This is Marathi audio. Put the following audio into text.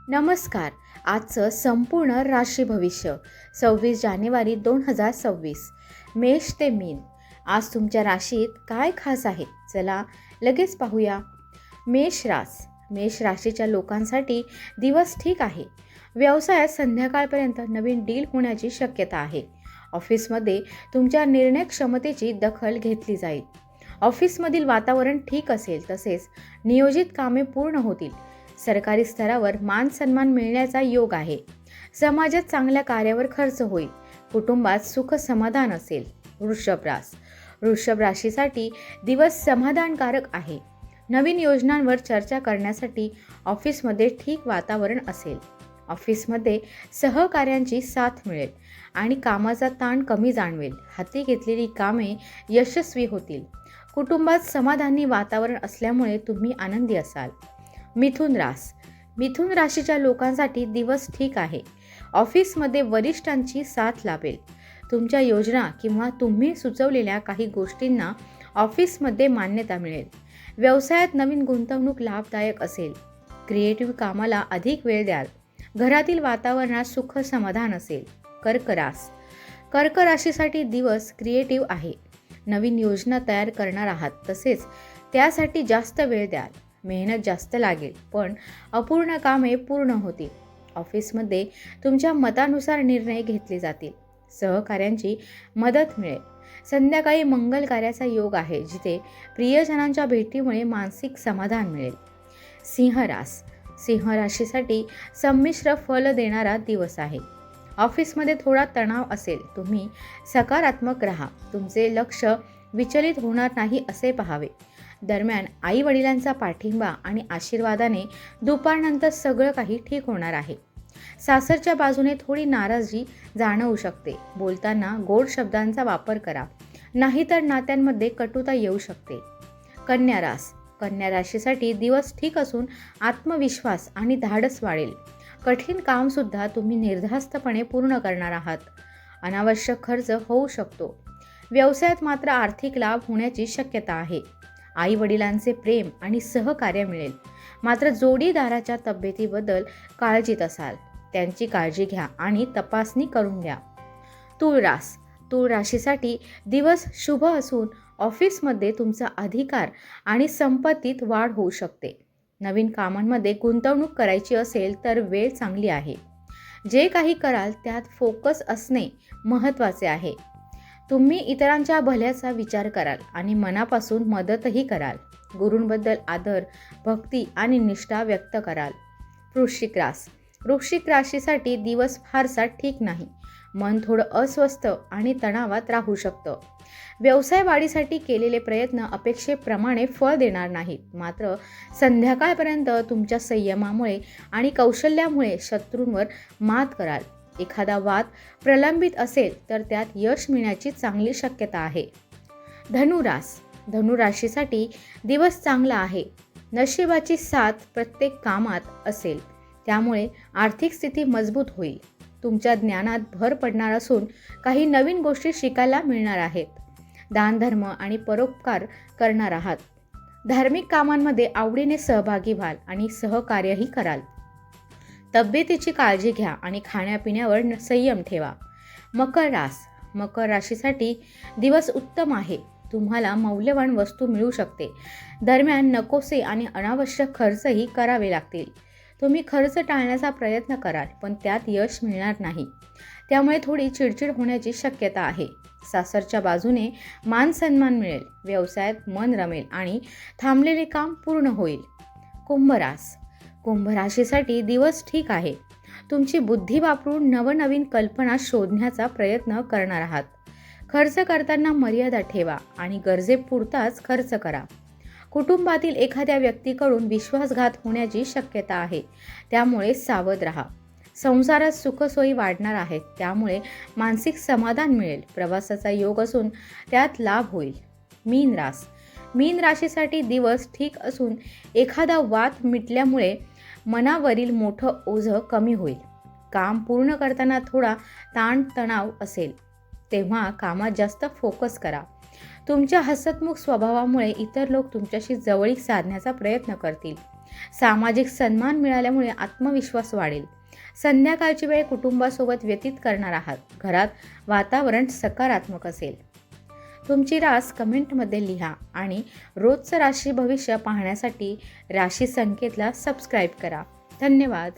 नमस्कार. आजचं संपूर्ण राशी भविष्य 26 जानेवारी 2026 मेष ते मीन. आज तुमच्या राशीत काय खास आहे चला लगेच पाहूया. मेष राशीच्या लोकांसाठी दिवस ठीक आहे. व्यवसायात संध्याकाळपर्यंत नवीन डील होण्याची शक्यता आहे. ऑफिसमध्ये तुमच्या निर्णय क्षमतेची दखल घेतली जाईल. ऑफिसमधील वातावरण ठीक असेल, तसेच नियोजित कामे पूर्ण होतील. सरकारी स्तरावर मान सन्मान मिळण्याचा योग आहे. समाजात चांगल्या कार्यावर खर्च होईल. कुटुंबात सुख समाधान असेल. वृषभ राशीसाठी दिवस समाधानकारक आहे. नवीन योजनांवर चर्चा करण्यासाठी ऑफिसमध्ये ठीक वातावरण असेल. ऑफिसमध्ये सहकार्यांची साथ मिळेल आणि कामाचा ताण कमी जाणवेल. हाती घेतलेली कामे यशस्वी होतील. कुटुंबात समाधानी वातावरण असल्यामुळे तुम्ही आनंदी असाल. मिथुन राशीच्या लोकांसाठी दिवस ठीक आहे. ऑफिसमध्ये वरिष्ठांची साथ लाभेल. तुमच्या योजना किंवा तुम्ही सुचवलेल्या काही गोष्टींना ऑफिसमध्ये मान्यता मिळेल. व्यवसायात नवीन गुंतवणूक लाभदायक असेल. क्रिएटिव्ह कामाला अधिक वेळ द्याल. घरातील वातावरणात सुख समाधान असेल. कर्क राशीसाठी दिवस क्रिएटिव्ह आहे. नवीन योजना तयार करणार आहात, तसेच त्यासाठी जास्त वेळ द्याल. मेहनत जास्त लागेल, पण अपूर्ण कामे पूर्ण होतील. ऑफिसमध्ये तुमच्या मतानुसार निर्णय घेतले जातील. सहकाऱ्यांची मदत मिळेल. संध्याकाळी मंगल कार्याचा योग आहे, जिथे प्रियजनांच्या भेटीमुळे मानसिक समाधान मिळेल. सिंह राशीसाठी संमिश्र फल देणारा दिवस आहे. ऑफिसमध्ये थोडा तणाव असेल. तुम्ही सकारात्मक राहा. तुमचे लक्ष विचलित होणार नाही असे पाहावे. दरम्यान आई वडिलांचा पाठिंबा आणि आशीर्वादाने दुपारनंतर सगळं काही ठीक होणार आहे. सासरच्या बाजूने थोडी नाराजी जाणवू शकते. बोलताना गोड शब्दांचा वापर करा, नाहीतर नात्यांमध्ये कटुता येऊ शकते. कन्या राशीसाठी दिवस ठीक असून आत्मविश्वास आणि धाडस वाढेल. कठीण कामसुद्धा तुम्ही निर्धास्तपणे पूर्ण करणार आहात. अनावश्यक खर्च होऊ शकतो. व्यवसायात मात्र आर्थिक लाभ होण्याची शक्यता आहे. आई वडिलांचे प्रेम आणि सहकार्य मिळेल. मात्र जोडीदाराच्या तब्येतीबद्दल काळजीत असाल. त्यांची काळजी घ्या आणि तपासणी करून घ्या. तूळ राशीसाठी दिवस शुभ असून ऑफिसमध्ये तुमचा अधिकार आणि संपत्तीत वाढ होऊ शकते. नवीन कामांमध्ये गुंतवणूक करायची असेल तर वेळ चांगली आहे. जे काही कराल त्यात फोकस असणे महत्त्वाचे आहे. तुम्ही इतरांच्या भल्याचा विचार कराल आणि मनापासून मदतही कराल. गुरूंबद्दल आदर, भक्ती आणि निष्ठा व्यक्त कराल. वृश्चिक राशीसाठी दिवस फारसा ठीक नाही. मन थोडं अस्वस्थ आणि तणावात राहू शकतं. व्यवसाय वाढीसाठी केलेले प्रयत्न अपेक्षेप्रमाणे फळ देणार नाहीत. मात्र संध्याकाळपर्यंत तुमच्या संयमामुळे आणि कौशल्यामुळे शत्रूंवर मात कराल. एखादा वाद प्रलंबित असेल तर त्यात यश मिळण्याची चांगली शक्यता आहे. धनु राशीसाठी दिवस चांगला आहे. नशिबाची साथ प्रत्येक कामात असेल, त्यामुळे आर्थिक स्थिती मजबूत होईल. तुमच्या ज्ञानात भर पडणार असून काही नवीन गोष्टी शिकायला मिळणार आहेत. दानधर्म आणि परोपकार करणार आहात. धार्मिक कामांमध्ये आवडीने सहभागी व्हाल आणि सहकार्यही कराल. तब्येतीची काळजी घ्या आणि खाण्यापिण्यावर संयम ठेवा. मकर राशीसाठी दिवस उत्तम आहे. तुम्हाला मौल्यवान वस्तू मिळू शकते. दरम्यान नकोसे आणि अनावश्यक खर्चही करावे लागतील. तुम्ही खर्च टाळण्याचा प्रयत्न कराल, पण त्यात यश मिळणार नाही. त्यामुळे थोडी चिडचिड होण्याची शक्यता आहे. सासरच्या बाजूने मान सन्मान मिळेल. व्यवसायात मन रमेल आणि थांबलेले काम पूर्ण होईल. कुंभ राशीसाठी दिवस ठीक आहे. तुमची बुद्धी वापरून नवनवीन कल्पना शोधण्याचा प्रयत्न करणार आहात. खर्च करताना मर्यादा ठेवा आणि गरजेपुरताच खर्च करा. कुटुंबातील एखाद्या व्यक्तीकडून विश्वासघात होण्याची शक्यता आहे, त्यामुळे सावध राहा. संसारात सुखसोयी वाढणार आहेत, त्यामुळे मानसिक समाधान मिळेल. प्रवासाचा योग असून त्यात लाभ होईल. मीन राशीसाठी दिवस ठीक असून एखादा वाद मिटल्यामुळे मनावरील मोठं ओझं कमी होईल. काम पूर्ण करताना थोडा ताणतणाव असेल, तेव्हा कामात जास्त फोकस करा. तुमच्या हसतमुख स्वभावामुळे इतर लोक तुमच्याशी जवळीक साधण्याचा प्रयत्न करतील. सामाजिक सन्मान मिळाल्यामुळे आत्मविश्वास वाढेल. संध्याकाळची वेळ कुटुंबासोबत व्यतीत करणार आहात. घरात वातावरण सकारात्मक असेल. तुमची रास कमेंटमध्ये लिहा आणि रोजचं राशी भविष्य पाहण्यासाठी राशी संकेतला सबस्क्राईब करा. धन्यवाद.